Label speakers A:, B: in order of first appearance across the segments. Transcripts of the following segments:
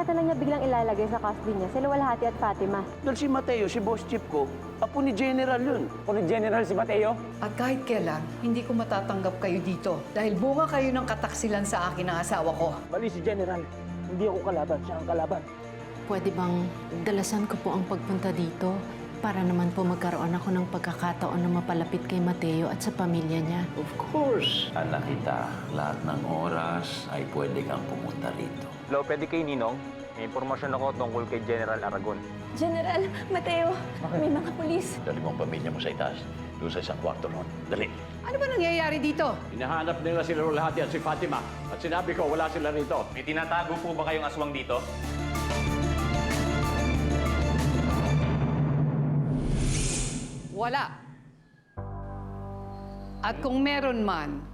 A: bakit na lang niya biglang ilalagay sa custody niya sila Walhati at Fatima?
B: Dahil si Mateo, si boss chief ko, apo ni General yun.
C: Apo ni General si Mateo?
D: At kahit kailan, hindi ko matatanggap kayo dito dahil bunga kayo ng kataksilan sa akin ng asawa ko.
C: Mali si General. Hindi ako kalaban, siya ang kalaban.
E: Pwede bang dalasan ko po ang pagpunta dito para naman po magkaroon ako ng pagkakataon na mapalapit kay Mateo at sa pamilya niya?
F: Of course. Anak kita, lahat ng oras ay pwede kang pumunta rito.
C: Lo, pwede kay Ninong. May impormasyon ako tungkol kay General Aragon.
A: General, Mateo, may mga pulis.
F: Dali mo ang pamilya mo sa itaas, doon sa isang kwarto noon. Dali.
D: Ano ba nangyayari dito?
G: Hinahanap nila si Rolhati at si Fatima. At sinabi ko, wala sila rito.
C: May tinatago po ba kayong aswang dito?
D: Wala. At kung meron man,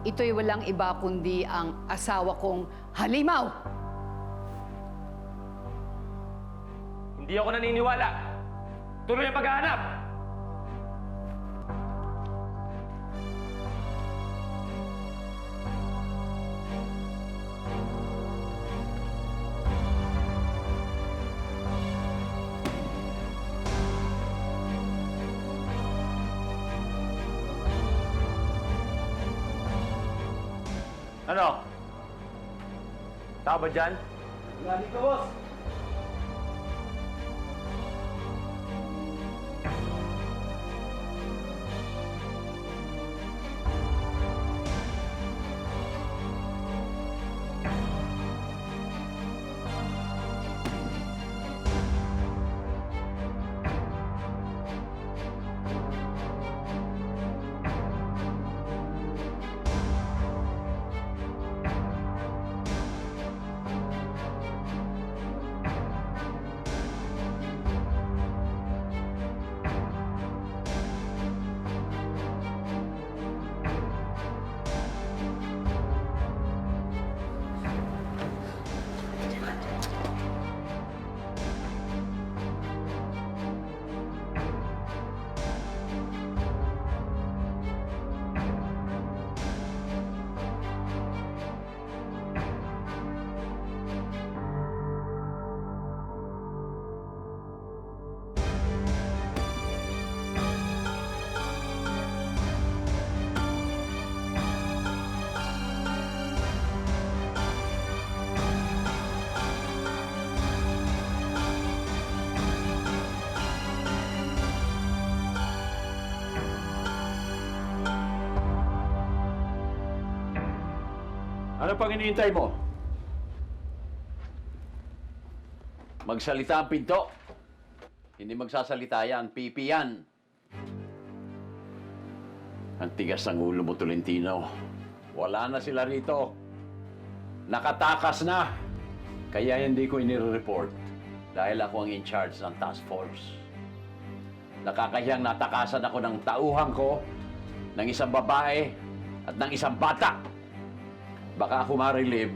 D: ito'y walang iba kundi ang asawa kong halimaw.
C: Hindi ako naniniwala. Tuloy ang paghahanap! Ano? Tao ba dyan? Wala dito, boss.
G: Ano pang iniintay mo? Magsalita ang pinto. Hindi magsasalita yan, pipi yan. Ang tigas ng ulo mo, Tolentino. Wala na sila rito. Nakatakas na. Kaya hindi ko inire-report. Dahil ako ang in-charge ng task force. Nakakahiyang natakasan ako ng tauhan ko, ng isang babae, at ng isang bata. Baka ako marilib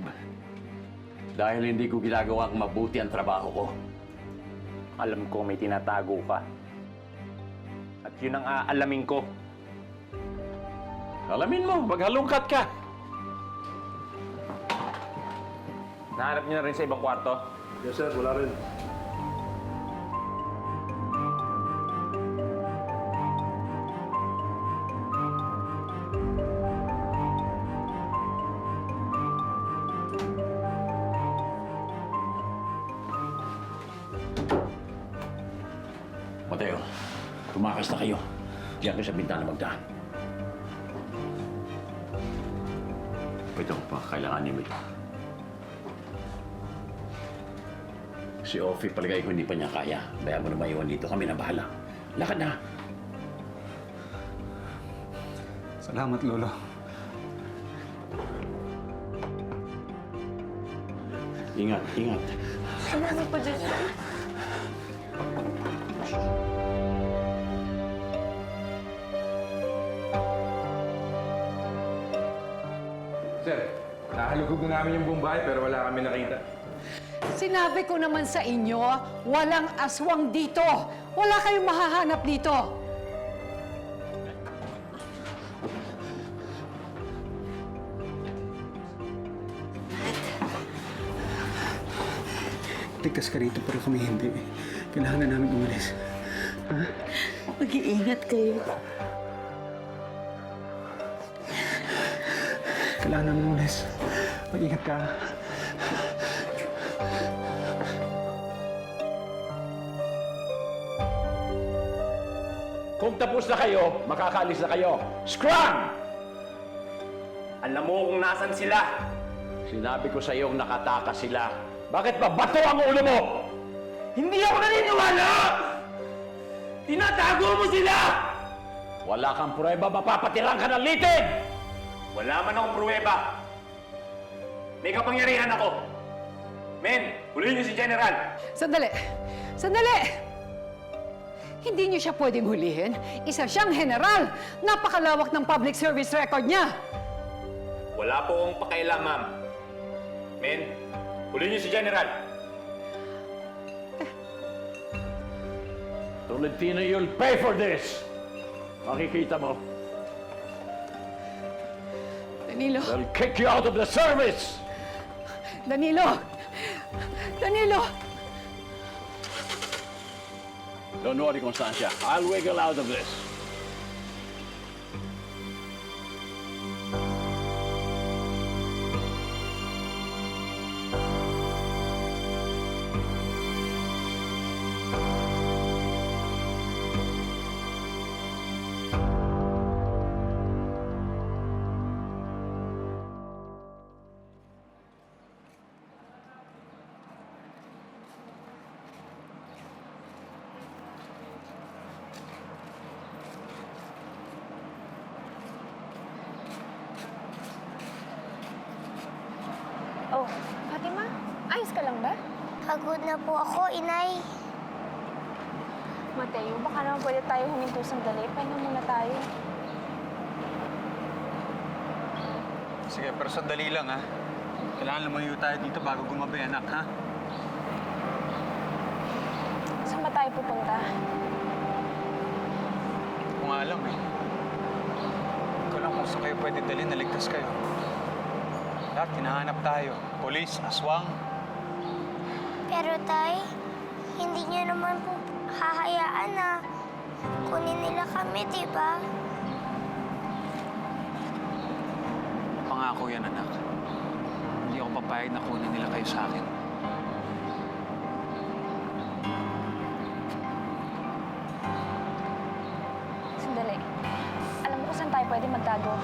G: dahil hindi ko ginagawang mabuti ang trabaho ko.
C: Alam ko may tinatago ka. At yun ang aalamin ko.
G: Alamin mo, maghalungkat ka.
C: Nahanap niyo na rin sa ibang kwarto?
B: Yes, sir. Wala rin.
F: Mateo, tumakas na kayo. Diyan kayo sa bintana magdaan. Ito pa, kailanganin mo ito. Si Offie, palagay ko hindi pa niya kaya. Bayaan mo na maiwan dito. Kami na bahala. Lakad na.
H: Salamat, Lolo.
F: Ingat, ingat.
A: Salamat po, General.
H: Sir, nakalugog na namin yung buong bahay pero wala kami nakita.
D: Sinabi ko naman sa inyo, walang aswang dito. Wala kayong mahahanap dito.
I: ligtas ka rito pero kami hindi. Kailangan na namin umalis.
E: Mag-iingat kayo.
I: Kailangan namin umalis. Mag-ingat ka.
G: Kung tapos na kayo, makakaalis na kayo. Scram!
C: Alam mo kung nasan sila.
G: Sinabi ko sa iyong nakatakas sila. Bakit ba bato ang ulo mo?
C: Hindi ako naniniwala! Tinatago mo sila!
G: Wala kang pruweba, mapapatirang ka ng litid!
C: Wala man akong pruweba. May kapangyarihan ako. Men, hulihin niyo si General.
D: Sandali! Sandali! Hindi niyo siya pwedeng hulihin. Isa siyang general. Napakalawak ng public service record niya.
C: Wala po akong pakialam, ma'am. Men, hulihin niyo si General.
G: Tolentino, you'll pay for this! Makikita mo.
D: Danilo!
G: They'll kick you out of the service!
D: Danilo! Danilo!
G: Don't worry, Constancia. I'll wiggle out of this.
A: Oh, Fatima, ayos ka lang ba?
J: Pagod na po ako, inay.
A: Mateo, baka naman pwede tayo huminto sandali. Pahinga muna tayo.
I: Sige, pero sandali lang ha. Kailangan lumayo tayo dito bago gumabi, anak, ha?
A: Saan ba tayo pupunta?
I: Hindi ko nga alam eh. Hindi ko alam kung saan kayo pwede dalhin, naligtas kayo. Lahat, hinahanap tayo. Polis, aswang.
J: Pero tay, hindi niyo naman po hahayaan na kunin nila kami, di ba?
I: Pangako yan, anak. Hindi ako papayag na kunin nila kayo sa akin.
A: Sandali. Alam mo kung saan tayo pwede magtago.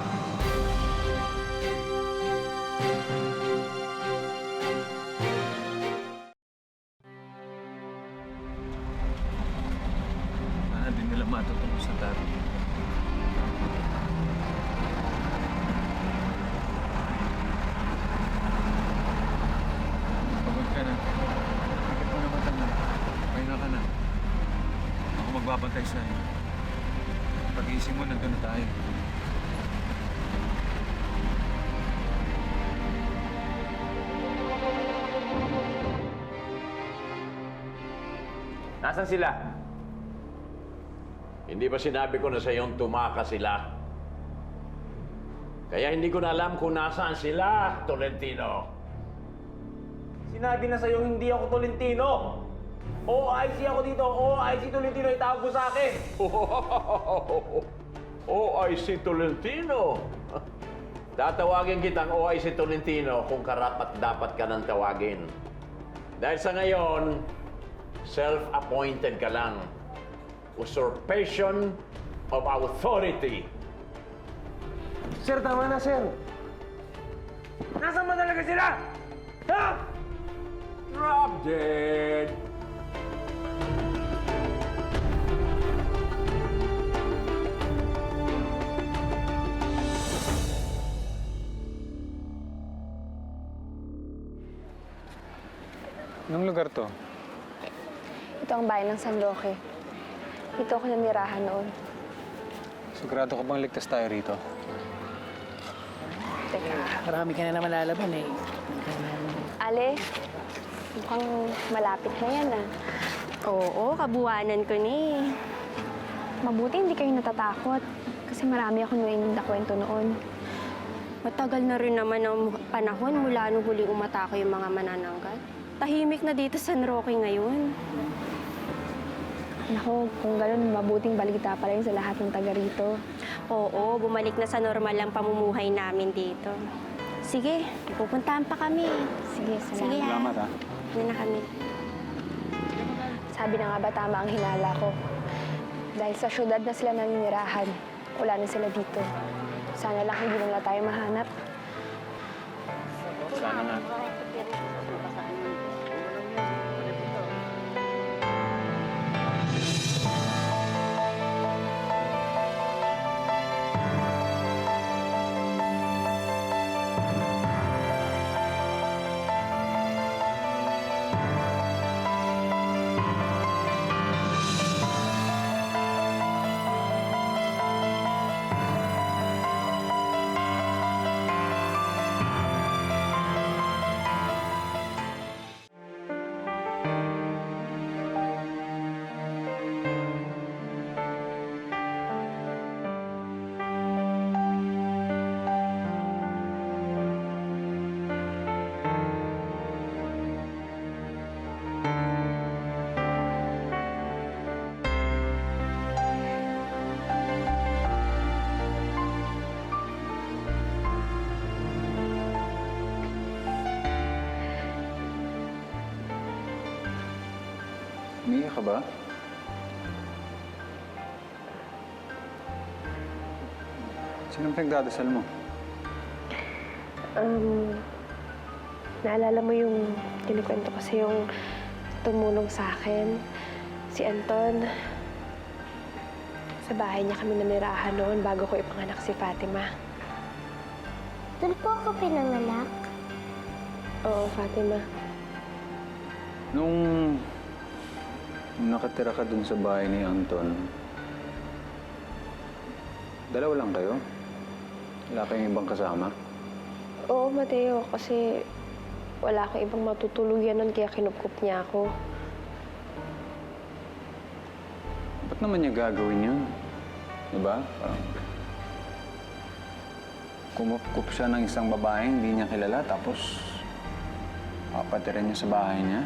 I: Sana din nila matutulog sa dati. Pagod ka na. Bakit mo naman tanda? Pahinga ka na. Ako magbabantay sa'yo. Pag-iisip mo, nandun na tayo.
C: Nasaan sila?
G: Hindi ba sinabi ko na sa iyong tumakas sila? Kaya hindi ko na alam kung nasaan sila, Tolentino.
C: Sinabi na sa'yo hindi ako Tolentino. OIC ako dito. OIC Tolentino itawag mo sa akin.
G: OIC Tolentino. Tatawagin kitang OIC Tolentino kung karapat-dapat ka nang tawagin. Dahil sa ngayon, self-appointed ka lang. Usurpation of authority.
B: Sir, tama na, sir.
C: Nasaan ba talaga sila? Ha?
G: Drop dead.
I: Anong lugar to?
A: Ito ang bayan ng San Roque. Dito ako nanirahan noon.
I: Sigurado ka bang ligtas tayo rito?
A: Teka.
E: Marami ka na naman lalaban eh.
A: Ale, mukhang malapit na yan ah.
J: Oo, kabuwanan ko ni.
A: Mabuti hindi kayo natatakot. Kasi marami akong narinig na kwento noon.
J: Matagal na rin naman ang panahon mula nung huling umatake yung mga manananggal.
K: tahimik na dito sa San Roque ngayon.
A: Naku, kung ganun, mabuting balita pala yun sa lahat ng taga rito.
K: Oo, bumalik na sa normal ang pamumuhay namin dito. Sige, pupuntahan pa kami.
A: Sige, salamat.
K: Sige,
I: Salamat, ha?
K: Hindi na kami.
A: Sabi na nga ba tama ang hinala ko? Dahil sa syudad na sila naninirahan, wala na sila dito. Sana lang hindi nila tayo mahanap.
G: Sana nga.
I: Umiiyak ka ba? Sinong pinagdadasal mo?
A: Naalala mo yung kinikwento ko sa yung tumulong sa akin, si Anton. Sa bahay niya kami nanirahan noon bago ko ipanganak si Fatima.
J: Doon po ako pinanganak.
A: Oo, Fatima.
I: Nung nakatira ka dun sa bahay ni Anton, dalawa lang kayo? Wala kayong ibang kasama?
A: Oo, Mateo, kasi wala akong ibang matutuluyan nun kaya kinupkup niya ako.
I: Ba't naman niya gagawin yun? Diba? Parang kumupkup siya ng isang babae, hindi niya kilala, tapos papatira niya sa bahay niya.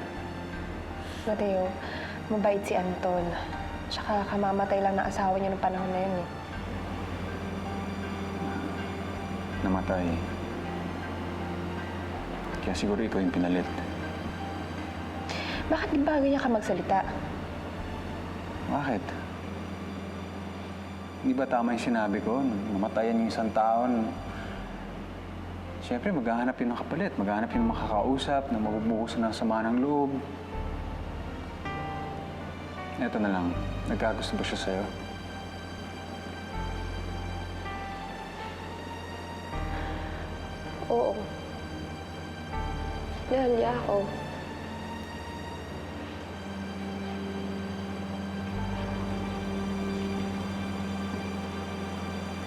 A: Mateo, mabait si Anton. Tsaka kamamatay lang ng asawa niya ng panahon na yun eh.
I: Namatay. Kaya siguro ikaw yung pinalit.
A: Bakit di ba ganyan ka magsalita?
I: Bakit? Hindi ba tama yung sinabi ko? Namatayan yung isang taon. Siyempre, maghahanap yun ng kapalit. Maghahanap yun ng makakausap, na mabubuhusan ng sama ng loob. Eto na lang. Nagkagusto ba siya sa'yo?
A: Oo. Mahal niya ako.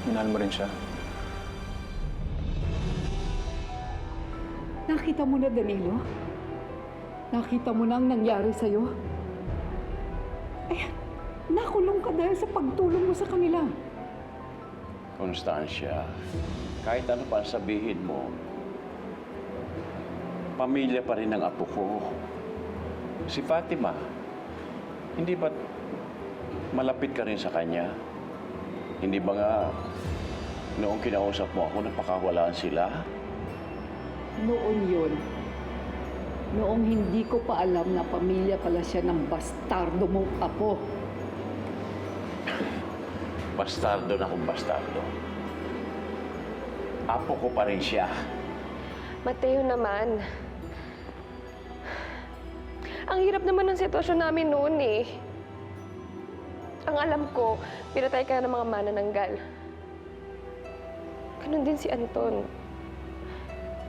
I: Minahal mo rin siya?
D: Nakita mo na, Danilo? Nakita mo na ang nangyari sa'yo? Ay, nakulong ka dahil sa pagtulong mo sa kanila.
G: Constancia, kahit ano pa sabihin mo, pamilya pa rin ang apo ko. Si Fatima, hindi ba malapit ka rin sa kanya? Hindi ba nga noong kinausap mo ako, napakawalaan sila?
D: Noon yun. Noong hindi ko pa alam na pamilya pala siya ng bastardo mong apo.
G: Bastardo na kung bastardo. Apo ko pa rin siya.
A: Mateo naman. Ang hirap naman ng sitwasyon namin noon eh. Ang alam ko, pinatay ka ng mga manananggal. Ganun din si Anton.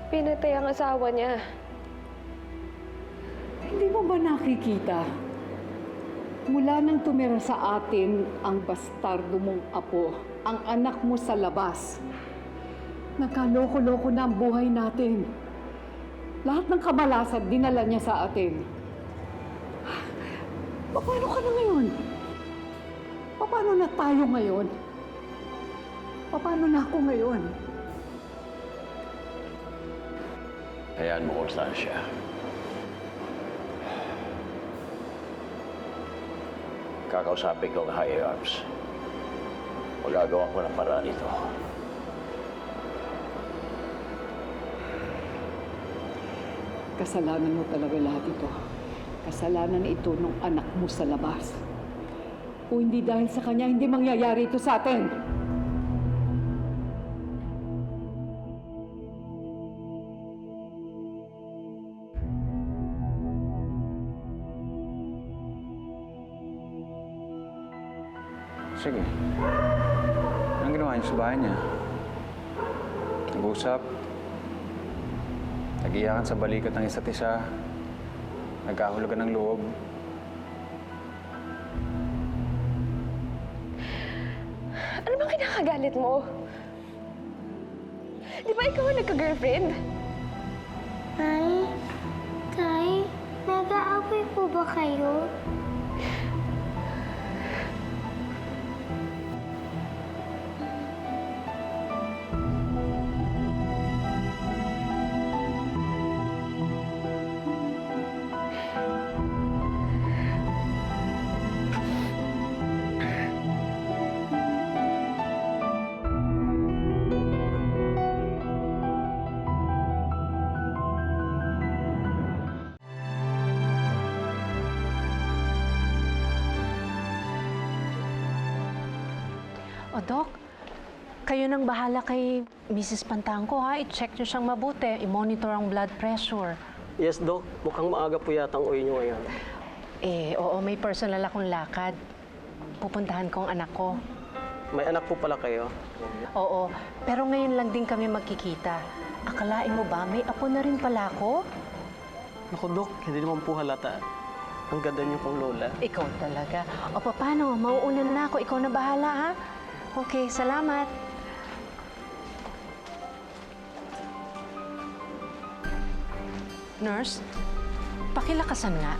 A: Pinatay ang asawa niya.
D: Hindi mo ba nakikita? Mula nang tumira sa atin ang bastardo mong apo, ang anak mo sa labas, nagkaloko-loko na ang buhay natin. Lahat ng kamalasan dinala niya sa atin. Paano ka na ngayon? Paano na tayo ngayon? Paano na ako ngayon?
G: Hayaan mo, Constancia. Kakausapin ko ang higher ups. Magagawa ko ng paraan ito.
D: Kasalanan mo talaga lahat ito. Kasalanan ito ng anak mo sa labas. Kung hindi dahil sa kanya, hindi mangyayari ito sa atin.
I: Sige. Anong ginawa niyo sa bahay niya? Nag-usap? Nag-iyakan sa balikat ng isa't isa? Nagkahulugan ng loob?
A: Ano bang kinakagalit mo? Di ba ikaw ang nagka-girlfriend?
J: Tay, nag-aaway po ba kayo?
E: O, Doc, kayo nang bahala kay Mrs. Pantangco, ha? I-check niyo siyang mabuti. I-monitor ang blood pressure.
B: Yes, Doc. Mukhang maaga po yata ang uwi niyo ngayon.
E: Oo, may personal akong lakad. Pupuntahan ko ang anak ko.
B: May anak po pala kayo.
E: Oo, pero ngayon lang din kami magkikita. Akalain mo ba, may apo na rin pala ako?
B: Naku, Doc. Hindi naman po halata. Ang ganda niyo pong lola.
E: Ikaw talaga. O, paano? Mauuna na ako. Ikaw na bahala, ha? Okay, salamat. Nurse, pakilakasan nga.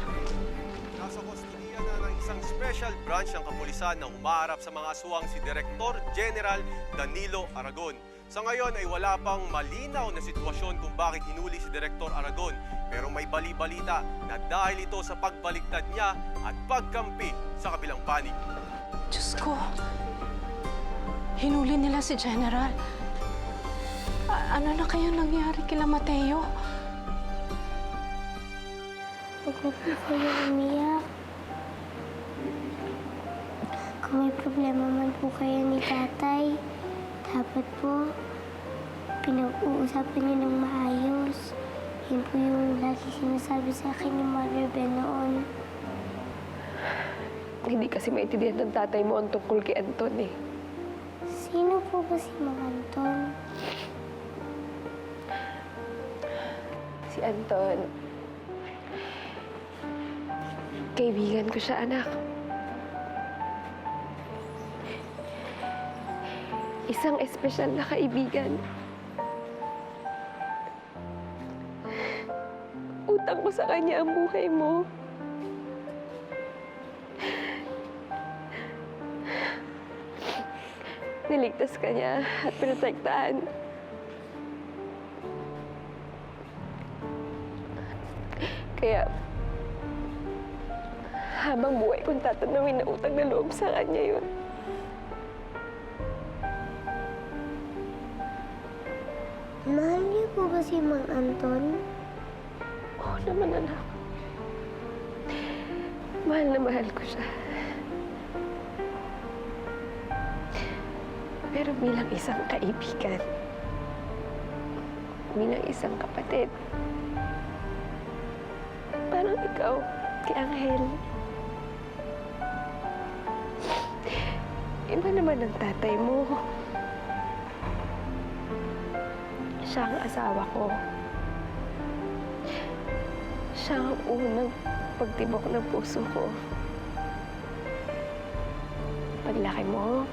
L: Nasa kustodiya na ng isang special branch ng kapulisan na humaharap sa mga aswang si Director General Danilo Aragon. Sa ngayon ay wala pang malinaw na sitwasyon kung bakit hinuli si Director Aragon. Pero may bali-balita na dahil ito sa pagbaliktad niya at pagkampi sa kabilang panig.
E: Diyos ko, hinuli nila si General. Ano na kaya nangyari kila Mateo?
J: Huwag na po kayo umiyak. Kung may problema man po kayo ni tatay, dapat po pinag-uusapan niyo ng maayos. Yun po yung lagi sinasabi sa akin ni Mother Ben noon.
A: Hindi kasi maintindihan ng tatay mo ang tungkol kay Anton eh.
J: Sino po ba si Mang Anton?
A: Si Anton, kaibigan ko siya, anak. Isang espesyal na kaibigan. Utang ko sa kanya ang buhay mo. Niligtas ka niya at pinotektahan. Kaya, habang buhay kong tatanawin na utang na loob sa kanya yun.
J: Mahal niyo po ba si Mang Anton?
A: Oo naman, anak. Mahal na mahal ko siya. Pero bilang isang kaibigan, bilang isang kapatid, parang ikaw, kay Angel. Iba naman ang tatay mo. Siya ang asawa ko. Siya ang unang pagtibok ng puso ko. Paglaki mo,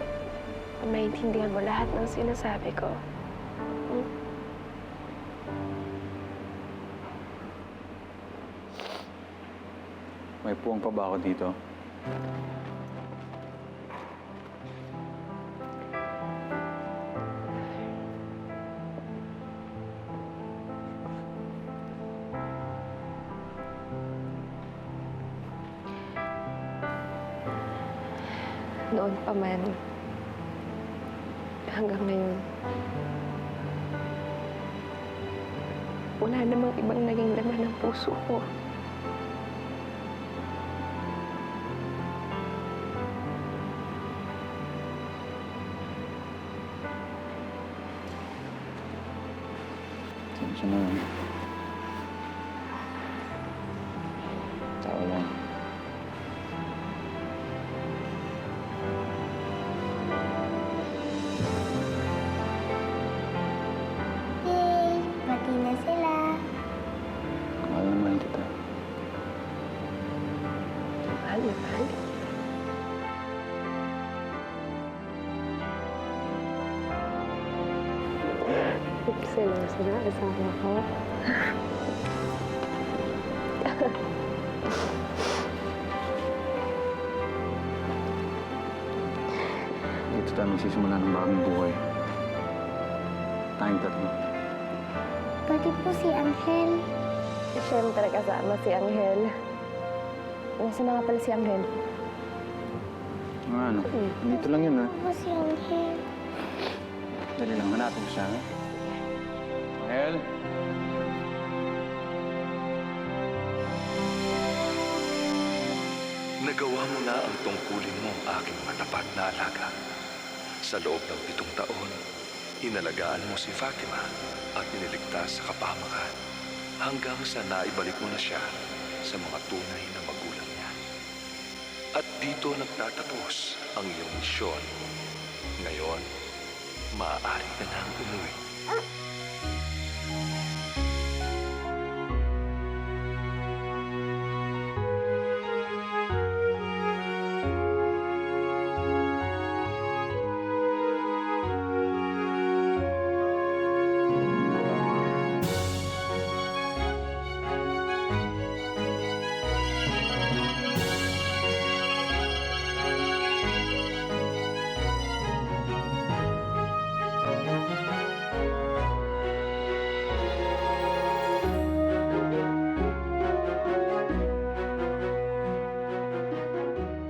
A: maintindihan mo lahat ng sinasabi ko.
I: May puwang pa ba ako dito?
A: Noon pa man, hanggang ngayon, wala namang ibang naging laman ng puso ko.
I: Sensya na lang. Tao lang.
J: Yay! Pati na sila.
I: Mahal na mahal kita.
A: Mahal na mahal. Seloso na asawa ko.
I: Dito tayo magsisimula ng bagong buhay. Tayong tatlo.
J: Pati po si Angel.
A: Siyempre kasama si Angel. Nasaan na nga pala si Angel?
I: Ano? Dito lang yun, ha?
J: Po si Angel.
I: Dali lang, hanapin ko siya, ha? Angel?
M: Nagawa mo na ang tungkulin mo ang aking matapat na alaga. Sa loob ng 7 taon, inalagaan mo si Fatima at iniligtas sa kapahamakan hanggang sa naibalik mo na siya sa mga tunay na magulang niya. At dito nagtatapos ang iyong misyon. Ngayon, maaari ka nang umuwi.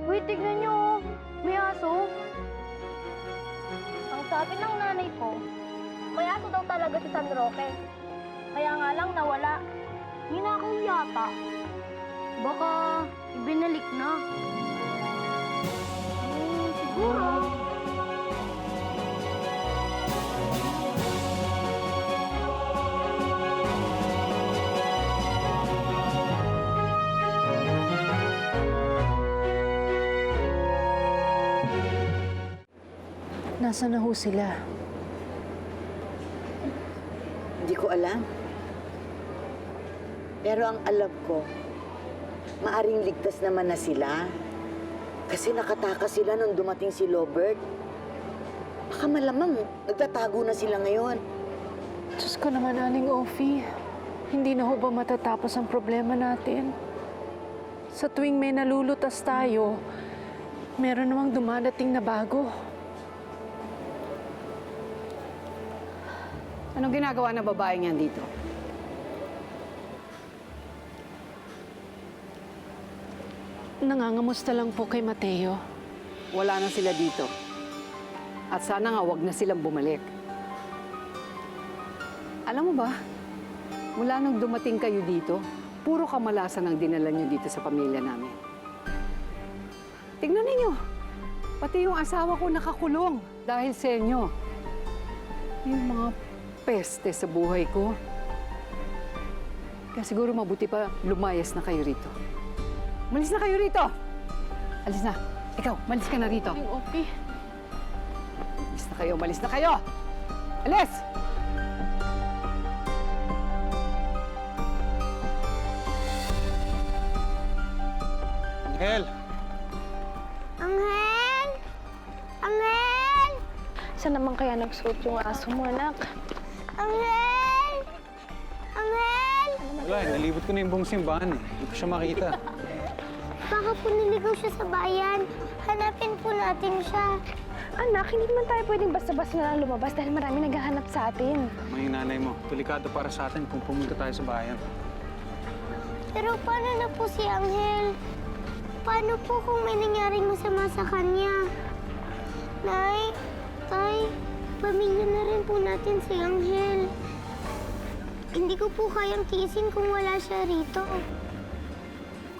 J: Uy, tignan niyo, oh. May aso. Ang sabi ng nanay ko, may aso daw talaga si San Roque. Kaya nga lang nawala. Ninakaw yata. Baka ibinalik na. Siguro.
E: Nasaan na ho sila?
N: Hindi ko alam. Pero ang alam ko, maaring ligtas naman na sila. Kasi nakatakas sila nung dumating si Robert. Baka malamang nagtatago na sila ngayon.
E: Diyos ko naman, Aling Ophie. Hindi na ho ba matatapos ang problema natin? Sa tuwing may nalulutas tayo, meron namang dumadating na bago.
D: Anong ginagawa ng babaeng yan dito?
E: Nangangamusta lang po kay Mateo.
D: Wala na sila dito. At sana nga wag na silang bumalik. Alam mo ba, mula nung dumating kayo dito, puro kamalasan ang dinala nyo dito sa pamilya namin. Tingnan ninyo, pati yung asawa ko nakakulong dahil sa inyo. Yung mga peste sa buhay ko. Kaya siguro mabuti pa lumayas na kayo rito. Malis na kayo rito! Alis na. Ikaw, malis ka na rito.
E: Aling Ophie.
D: Malis na kayo, malis na kayo! Alis!
I: Angel!
J: Angel! Angel!
A: Saan naman kaya nagsuot yung aso mo, anak?
J: Angel! Angel!
I: Wala, nalibot ko na yung buong simbahan eh. Hindi ko siya makita.
J: Baka po niligaw siya sa bayan. Hanapin po natin siya.
A: Anak, hindi naman tayo pwedeng basta-basta na lang lumabas dahil marami naghahanap sa atin.
I: Tama yung nanay mo. Delikado para sa atin kung pumunta tayo sa bayan.
J: Pero paano na po si Angel? Paano po kung may nangyaring masama sa kanya? Nay, Tay, pamilya na rin po natin si Angel. Hindi ko po kayang tiisin kung wala siya rito.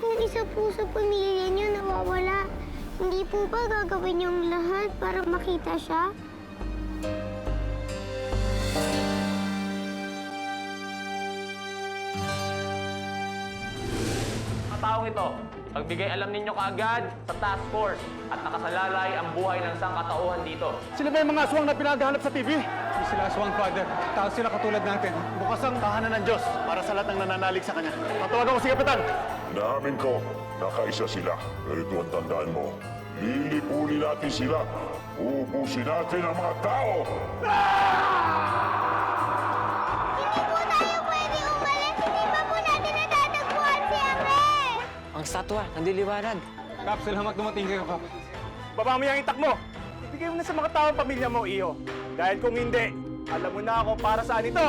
J: Kung isa po sa pamilya niyo nawawala, hindi po ba gagawin niyong lahat para makita siya?
C: Mga taong ito, pagbigay alam ninyo kaagad sa task force at nakasalalay ang buhay ng sangkatauhan dito.
B: Sila ba yung mga aswang na pinagahanap sa TV? Hindi sila aswang, Father. Tao sila katulad natin. Bukas ang tahanan ng Diyos para sa lahat ng nananalig sa Kanya. Tatawagan ko si Kapitan.
O: Inamin ko, nakaisa sila. Pero ito ang tandaan mo. Lilipulin natin sila. Ubusin natin ang mga tao.
J: Hindi po tayo pwede umalis. Hindi pa po natin natatagpuan si Angel.
C: Ang statwa, nandiliwanag.
B: Kap, salamat dumating kayo, Kap. Baba mo yung itak mo. Ibigay mo na sa mga taong pamilya mo, Iyo. Dahil kung hindi, alam mo na ako para saan ito.